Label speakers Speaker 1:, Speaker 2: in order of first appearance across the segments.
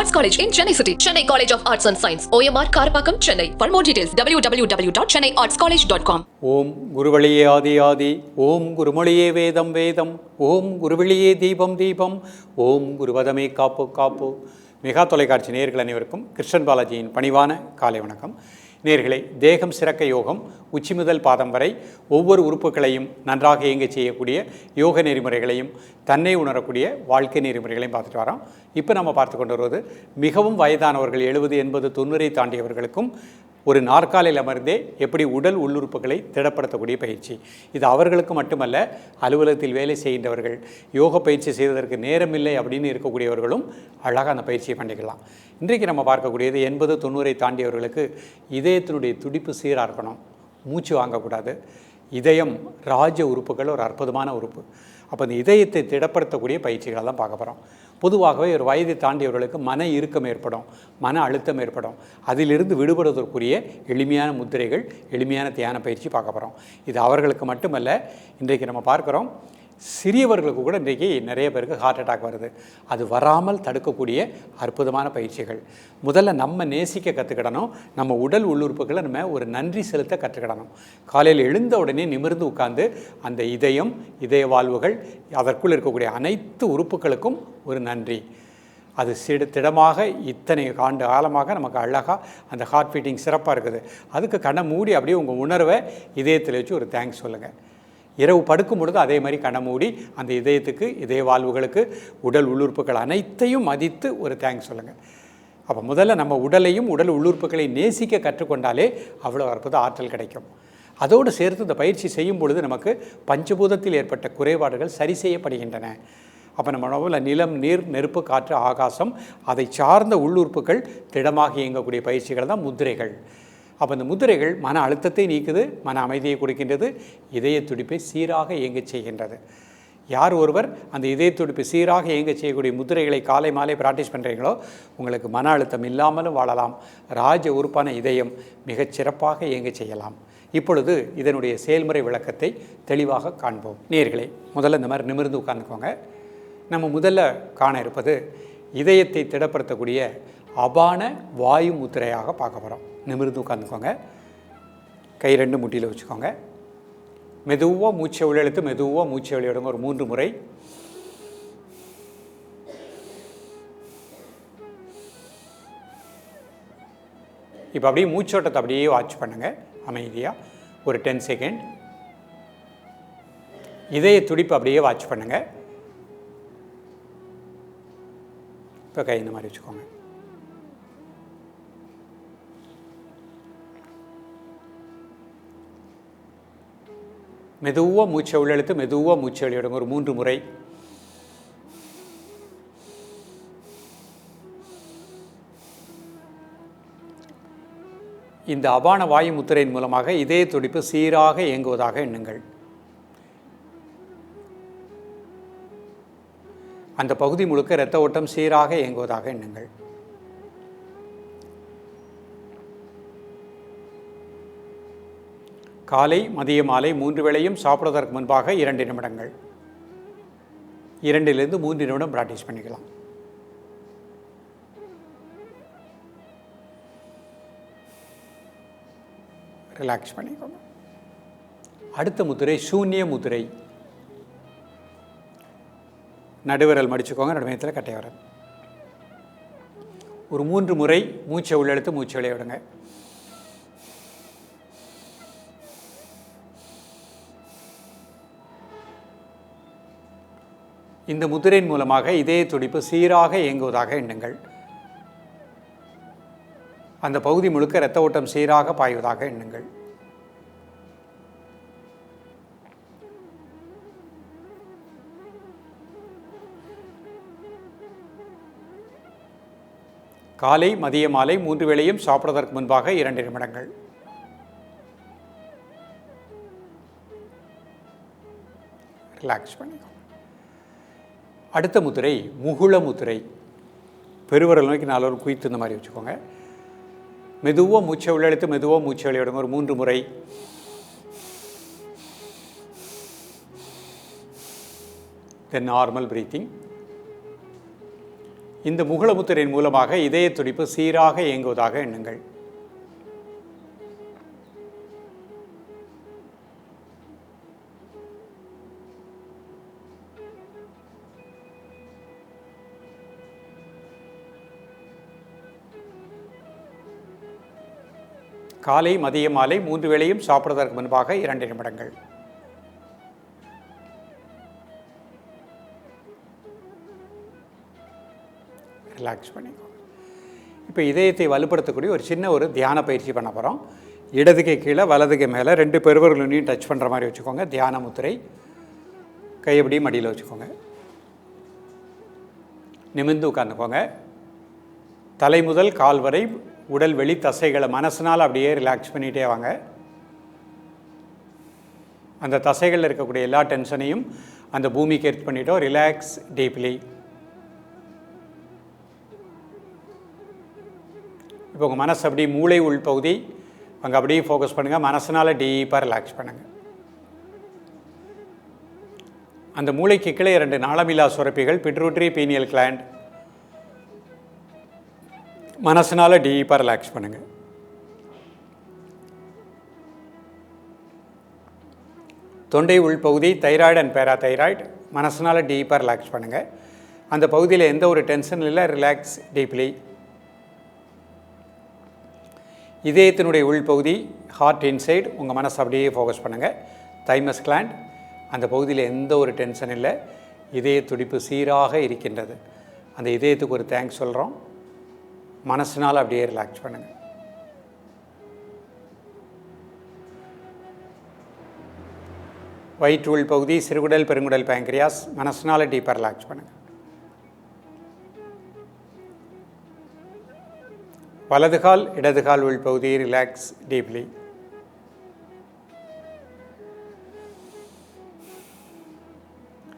Speaker 1: Arts College in Chennai City. Chennai College of Arts and Science. OMR Karapakam, Chennai. For more details, www.chennaiartscollege.com.
Speaker 2: ஓம் குருவழியே ஆதி ஆதி, ஓம் குருமொழியே வேதம் வேதம், ஓம் குருவழியே தீபம் தீபம், ஓம் குருவதமே காப்பு காப்பு. மெகா தொலைக்காட்சி நேயர்கள் அனைவருக்கும் கிருஷ்ணன் பாலாஜியின் பணிவான காலை வணக்கம். நேயர்களே, தேகம் சிறக்க யோகம், உச்சி முதல் பாதம் வரை ஒவ்வொரு உறுப்புகளையும் நன்றாக இயங்க செய்யக்கூடிய யோக நெறிமுறைகளையும் தன்னை உணரக்கூடிய வாழ்க்கை நெறிமுறைகளையும் பார்த்துட்டு வரோம். இப்போ நம்ம பார்த்து கொண்டு வருவது மிகவும் வயதானவர்கள் 70, 80, 90 தாண்டியவர்களுக்கும் ஒரு நாற்காலியில் அமர்ந்தே எப்படி உடல் உள்ளுறுப்புகளை திடப்படுத்தக்கூடிய பயிற்சி. இது அவர்களுக்கு மட்டுமல்ல, அலுவலகத்தில் வேலை செய்கின்றவர்கள், யோக பயிற்சி செய்வதற்கு நேரமில்லை அப்படின்னு இருக்கக்கூடியவர்களும் அழகாக அந்த பயிற்சியை பண்ணிக்கலாம். இன்றைக்கு நம்ம பார்க்கக்கூடியது 80, 90 தாண்டியவர்களுக்கு இதயத்தினுடைய துடிப்பு சீராக இருக்கணும், மூச்சு வாங்கக்கூடாது. இதயம் ராஜ உறுப்புகள் ஒரு அற்புதமான உறுப்பு. அப்போ இந்த இதயத்தை திடப்படுத்தக்கூடிய பயிற்சிகளை தான் பார்க்க போகிறோம். பொதுவாகவே ஒரு வயதை தாண்டியவர்களுக்கு மன இறுக்கம் ஏற்படும், மன அழுத்தம் ஏற்படும். அதிலிருந்து விடுபடுவதற்குரிய எளிமையான முத்திரைகள், எளிமையான தியான பயிற்சி பார்க்க போகிறோம். இது அவர்களுக்கு மட்டுமல்ல, இன்றைக்கு நம்ம பார்க்குறோம் சிறியவர்களுக்கு கூட இன்றைக்கி நிறைய பேருக்கு ஹார்ட் அட்டாக் வருது. அது வராமல் தடுக்கக்கூடிய அற்புதமான பயிற்சிகள். முதல்ல நம்ம நேசிக்க கற்றுக்கிடணும், நம்ம உடல் உள்ளுறுப்புகளை நம்ம ஒரு நன்றி செலுத்த கற்றுக்கிடணும். காலையில் எழுந்த உடனே நிமிர்ந்து உட்கார்ந்து அந்த இதயம், இதய வாழ்வுகள், அதற்குள் இருக்கக்கூடிய அனைத்து உறுப்புகளுக்கும் ஒரு நன்றி. அது திடமாக இத்தனை ஆண்டு காலமாக நமக்கு அழகாக அந்த ஹார்ட் பீட்டிங் சிறப்பாக இருக்குது. அதுக்கு கண்ணை மூடி அப்படியே உங்கள் உணர்வை இதயத்தில் வச்சு ஒரு தேங்க்ஸ் சொல்லுங்கள். இரவு படுக்கும் பொழுது அதே மாதிரி கண்ணை மூடி அந்த இதயத்துக்கு, இதய வாழ்வுகளுக்கு, உடல் உள்ளுறுப்புகள் அனைத்தையும் மதித்து ஒரு தேங்க்ஸ் சொல்லுங்கள். அப்போ முதல்ல நம்ம உடலையும் உடல் உள்ளுறுப்புகளை நேசிக்க கற்றுக்கொண்டாலே அவ்வளோ அற்புத ஆற்றல் கிடைக்கும். அதோடு சேர்த்து இந்த பயிற்சி செய்யும் பொழுது நமக்கு பஞ்சபூதத்தில் ஏற்பட்ட குறைபாடுகள் சரி செய்யப்படுகின்றன. அப்போ நம்ம உடம்புல நிலம், நீர், நெருப்பு, காற்று, ஆகாசம், அதை சார்ந்த உள்ளுறுப்புகள் திடமாக இயங்கக்கூடிய பயிற்சிகள் தான் முத்திரைகள். அப்போ இந்த முத்திரைகள் மன அழுத்தத்தை நீக்குது, மன அமைதியை கொடுக்கின்றது, இதய துடிப்பை சீராக இயங்க செய்கின்றது. யார் ஒருவர் அந்த இதய துடிப்பை சீராக இயங்க செய்யக்கூடிய முத்திரைகளை காலை மாலை ப்ராக்டிஸ் பண்ணுறீங்களோ உங்களுக்கு மன அழுத்தம் இல்லாமலும் வாழலாம். ராஜ உறுப்பான இதயம் மிகச் சிறப்பாக இயங்க செய்யலாம். இப்பொழுது இதனுடைய செயல்முறை விளக்கத்தை தெளிவாக காண்போம். நேயர்களே, முதல்ல இந்த மாதிரி நிமிர்ந்து உட்கார்ந்துக்கோங்க. நம்ம முதல்ல காண இருப்பது இதயத்தை திடப்படுத்தக்கூடிய அபான வாயு முத்திரையாக பார்க்க போகிறோம். நிமிர்ந்து உட்காந்துக்கோங்க, கை 2 முட்டியில் வச்சுக்கோங்க. மெதுவாக மூச்சை உள்ளெழுத்து மெதுவாக மூச்சை வெளியிடுங்க ஒரு 3 முறை. இப்போ அப்படியே மூச்சோட்டத்தை அப்படியே வாட்ச் பண்ணுங்கள் அமைதியாக ஒரு 10 செகண்ட். இதய துடிப்பு அப்படியே வாட்ச் பண்ணுங்கள். இப்போ கை இந்த மாதிரி வச்சுக்கோங்க. மெதுவாக மூச்சை உள்ளெழுத்து மெதுவாக மூச்சை வெளியிடுங்க ஒரு 3 முறை. இந்த அபான வாயு முத்திரையின் மூலமாக இதய துடிப்பு சீராக இயங்குவதாக எண்ணுங்கள். அந்த பகுதி முழுக்க இரத்த ஓட்டம் சீராக இயங்குவதாக எண்ணுங்கள். காலை, மதிய, மாலை 3 வேளையும் சாப்பிடுவதற்கு முன்பாக 2 நிமிடங்கள், 2லிருந்து 3 நிமிடம் ப்ராக்டிஸ் பண்ணிக்கலாம். ரிலாக்ஸ் பண்ணிக்கோங்க. அடுத்த முத்திரை சூன்ய முத்திரை. நடுவிரல் மடிச்சுக்கோங்க, நடுமையத்தில் கட்டை வரல். ஒரு 3 முறை மூச்சை உள்ளெடுத்து மூச்சை வெளியே விடுங்க. இந்த முத்திரையின் மூலமாக இதய துடிப்பு சீராக இயங்குவதாக எண்ணுங்கள். அந்த பகுதி முழுக்க இரத்த ஓட்டம் சீராக பாய்வதாக எண்ணுங்கள். காலை, மதிய, மாலை 3 வேளையும் சாப்பிடுவதற்கு முன்பாக 2 நிமிடங்கள். ரிலாக்ஸ் பண்ணிக்கோங்க. அடுத்த முத்திரை முகுள முத்திரை. பெருவரல் நோக்கி 4 குவித்து இந்த மாதிரி வச்சுக்கோங்க. மெதுவாக மூச்சை உள்ளெழுத்து மெதுவாக மூச்சை வெளியிடுங்க ஒரு 3 முறை. தென் நார்மல் பிரீத்திங். இந்த முகுளமுத்திரையின் மூலமாக இதய துடிப்பு சீராக இயங்குவதாக எண்ணுங்கள். காலை மதிய மாலை 3 வேளையும் சாப்பிடுவதற்கு முன்பாக 2 நிமிடங்கள். ரிலாக்ஸ் பண்ணிக்கோ. இப்போ இதயத்தை வலுப்படுத்தக்கூடிய ஒரு சின்ன தியான பயிற்சி பண்ண போகிறோம். இடதுகை கீழே வலதுகை மேலே 2 பெருவர்களையும் டச் பண்ணுற மாதிரி வச்சுக்கோங்க. தியான முத்திரை. கை எப்படி மடியில் வச்சுக்கோங்க. நிமிர்ந்து உட்காந்துக்கோங்க. தலை முதல் கால் வரை உடல் வெளி தசைகளை மனசினால் அப்படியே ரிலாக்ஸ் பண்ணிகிட்டே வாங்க. அந்த தசைகளில் இருக்கக்கூடிய எல்லா டென்ஷனையும் அந்த பூமிக்கு எடுத்து பண்ணிட்டோம். Relax deeply. இப்போ உங்கள் மனசு அப்படி மூளை உள்பகுதி அங்கே அப்படியே ஃபோக்கஸ் பண்ணுங்கள். மனசினால் டீப்பாக ரிலாக்ஸ் பண்ணுங்கள். அந்த மூளைக்கு கீழே 2 நாளமில்லா சுரப்பிகள், பிட்ரூட்ரி, பீனியல் கிளாண்ட். மனசினால் டீப்பாக ரிலாக்ஸ் பண்ணுங்கள். தொண்டை உள்பகுதி தைராய்டு அண்ட் பேராதைராய்டு. மனசினால் டீப்பாக ரிலாக்ஸ் பண்ணுங்கள். அந்த பகுதியில் எந்த ஒரு டென்ஷன் இல்லை. Relax deeply. இதயத்தினுடைய உள்பகுதி ஹார்ட் இன்சைடு. உங்கள் மனசு அப்படியே ஃபோக்கஸ் பண்ணுங்கள். Thymus gland. அந்த பகுதியில் எந்த ஒரு டென்ஷன் இல்லை. இதய துடிப்பு சீராக இருக்கின்றது. அந்த இதயத்துக்கு ஒரு தேங்க்ஸ் சொல்கிறோம். மனசினால் அப்படியே ரிலாக்ஸ் பண்ணுங்கள். வயிற்று உள்பகுதி சிறுகுடல் பெருங்குடல் பேங்க்ரியாஸ். மனசினால் டீப்பாக ரிலாக்ஸ் பண்ணுங்கள். வலது கால் இடது கால் உள்பகுதி ரிலாக்ஸ் டீப்லி.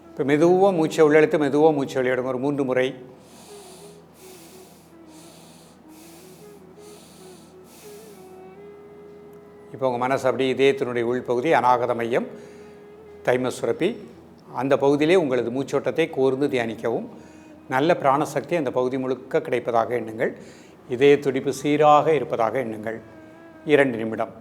Speaker 2: இப்போ மெதுவாக மூச்சை உள்ளெழுத்து மெதுவாக மூச்சை வெளியிடுங்க. ஒரு 3 முறை. இப்போ உங்கள் மனசு அப்படி இதயத்தினுடைய உள்பகுதி அநாகத மையம் தைமஸ் சுரப்பி. அந்த பகுதியிலே உங்களது மூச்சோட்டத்தை கூர்ந்து தியானிக்கவும். நல்ல பிராணசக்தி அந்த பகுதி முழுக்க கிடைப்பதாக எண்ணுங்கள். இதய துடிப்பு சீராக இருப்பதாக எண்ணுங்கள். 2 நிமிடம்.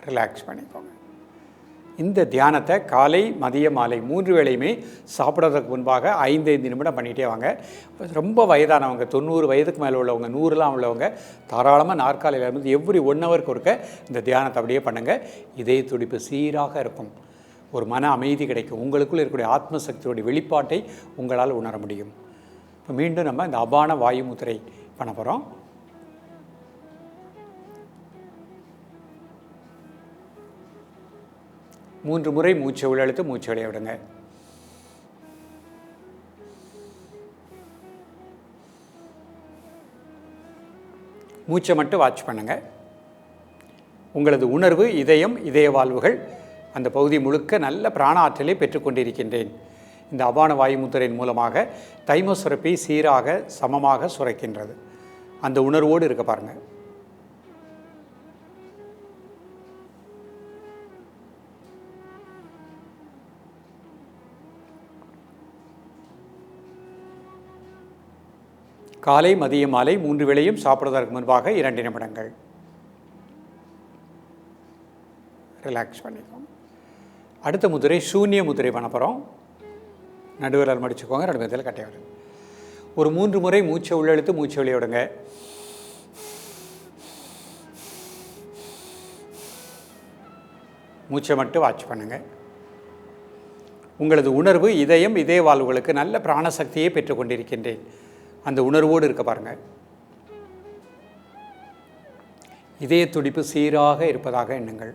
Speaker 2: ரிலாக்ஸ் பண்ணிக்கோங்க. இந்த தியானத்தை காலை மதிய மாலை 3 வேளையுமே சாப்பிட்றதுக்கு முன்பாக 5 நிமிடம் பண்ணிகிட்டே வாங்க. ரொம்ப வயதானவங்க 90 வயதுக்கு மேலே உள்ளவங்க 100லாம் உள்ளவங்க தாராளமாக நாற்காலியில் இருந்து எவ்ரி 1 ஹவருக்கு ஒருக்க இந்த தியானத்தை அப்படியே பண்ணுங்கள். இதய துடிப்பு சீராக இருக்கும். ஒரு மன அமைதி கிடைக்கும். உங்களுக்குள்ளே இருக்கக்கூடிய ஆத்மசக்தியோடைய வெளிப்பாட்டை உங்களால் உணர முடியும். இப்போ மீண்டும் நம்ம இந்த அபான வாயு முத்திரை பண்ண போகிறோம். மூன்று முறை மூச்சை உள்ளெழுத்து மூச்சை வெளியே விடுங்க. மூச்சை மட்டும் வாட்ச் பண்ணுங்கள். உங்களது உணர்வு, இதயம், இதய வாழ்வுகள் அந்த பகுதி முழுக்க நல்ல பிராண ஆற்றலை பெற்றுக்கொண்டிருக்கின்றேன். இந்த அபான வாயு முத்திரையின் மூலமாக தைமஸ் சுரப்பி சீராக சமமாக சுரக்கின்றது. அந்த உணர்வோடு இருக்க பாருங்கள். காலை மதிய மாலை 3 வேளையும் சாப்பிடுவதற்கு முன்பாக 2 நிமிடங்கள். ரிலாக்ஸ் பண்ணிக்கோங்க. அடுத்த முதிரை சூன்ய முதிரை பண்ண போகிறோம். நடுவிரல் மடிச்சுக்கோங்க. 2 பேர்த்தில் கட்டை விடுங்க. ஒரு 3 முறை மூச்சை உள்ளெழுத்து மூச்சை வெளியே விடுங்க. மூச்சை மட்டும் வாட்ச் பண்ணுங்கள். உங்களது உணர்வு, இதயம், இதய வாழ்வுகளுக்கு நல்ல பிராணசக்தியை பெற்றுக்கொண்டிருக்கின்றேன். அந்த உணர்வோடு இருக்க பாருங்கள். இதய துடிப்பு சீராக இருப்பதாக எண்ணுங்கள்.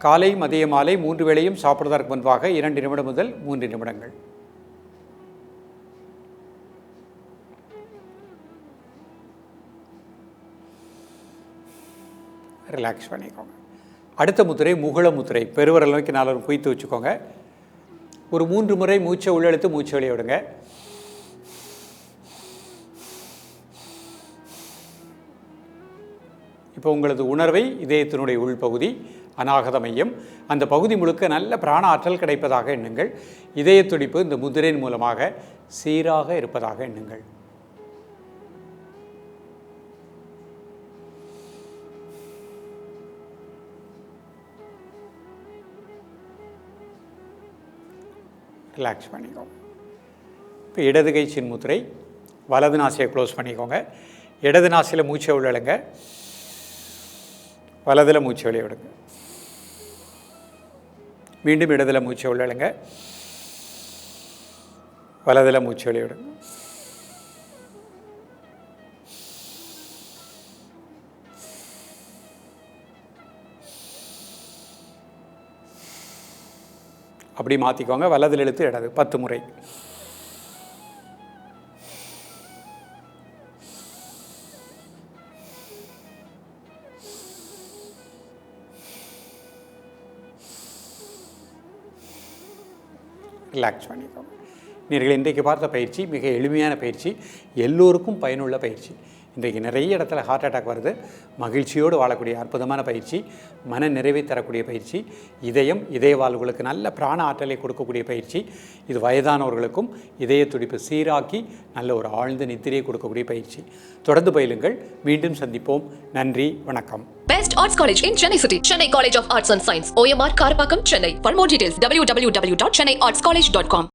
Speaker 2: காலை மதிய மாலை 3 வேளையும் சாப்பிடுவதற்கு முன்பாக 2 நிமிடம் முதல் 3 நிமிடங்கள். ரிலாக்ஸ் பண்ணிக்கோங்க. அடுத்த முத்திரை முகுள முத்திரை. பெருவரல் நோக்கி 4 குவித்து வச்சுக்கோங்க. ஒரு 3 முறை மூச்சை உள்ளெழுத்து மூச்சை வெளியே விடுங்க. இப்போ உங்களது உணர்வை இதயத்தினுடைய உள்பகுதி அநாகத மையம், அந்த பகுதி முழுக்க நல்ல பிராண ஆற்றல் கிடைப்பதாக எண்ணுங்கள். இதய துடிப்பு இந்த முதிரையின் மூலமாக சீராக இருப்பதாக எண்ணுங்கள். ரிலாக்ஸ் பண்ணிக்கோங்க. இப்போ இடது கை சின்முத்திரை, வலது நாசியை க்ளோஸ் பண்ணிக்கோங்க. இடது நாசியில் மூச்சை உள்ளழுங்க, வலதில் மூச்சை வெளியே விடுங்க. மீண்டும் இடதில் மூச்சை உள்ளழுங்க, வலதில் மூச்சை வெளியே விடுங்க. அப்படி மாற்றிக்கோங்க. வலதில் இழுத்து இடது 10 முறை. ரிலாக்ஸ் பண்ணிக்கோங்க. நீங்கள் இன்றைக்கு பார்த்த பயிற்சி மிக எளிமையான பயிற்சி, எல்லோருக்கும் பயனுள்ள பயிற்சி. இன்றைக்கு நிறைய இடத்துல ஹார்ட் அட்டாக் வருது. மகிழ்ச்சியோடு வாழக்கூடிய அற்புதமான பயிற்சி, மன நிறைவை தரக்கூடிய பயிற்சி, இதய வாழ்வுகளுக்கு நல்ல பிராண ஆற்றலை கொடுக்கக்கூடிய பயிற்சி. இது வயதானவர்களுக்கும் இதய துடிப்பு சீராக்கி நல்ல ஒரு ஆழ்ந்த நித்திரையை கொடுக்கக்கூடிய பயிற்சி. தொடர்ந்து பயிலுங்கள். மீண்டும் சந்திப்போம். நன்றி, வணக்கம்.
Speaker 1: Best Arts College in Chennai City. Chennai College of Arts and Science. OMR Karpakkam, Chennai. For more details, www.chennaiartscollege.com.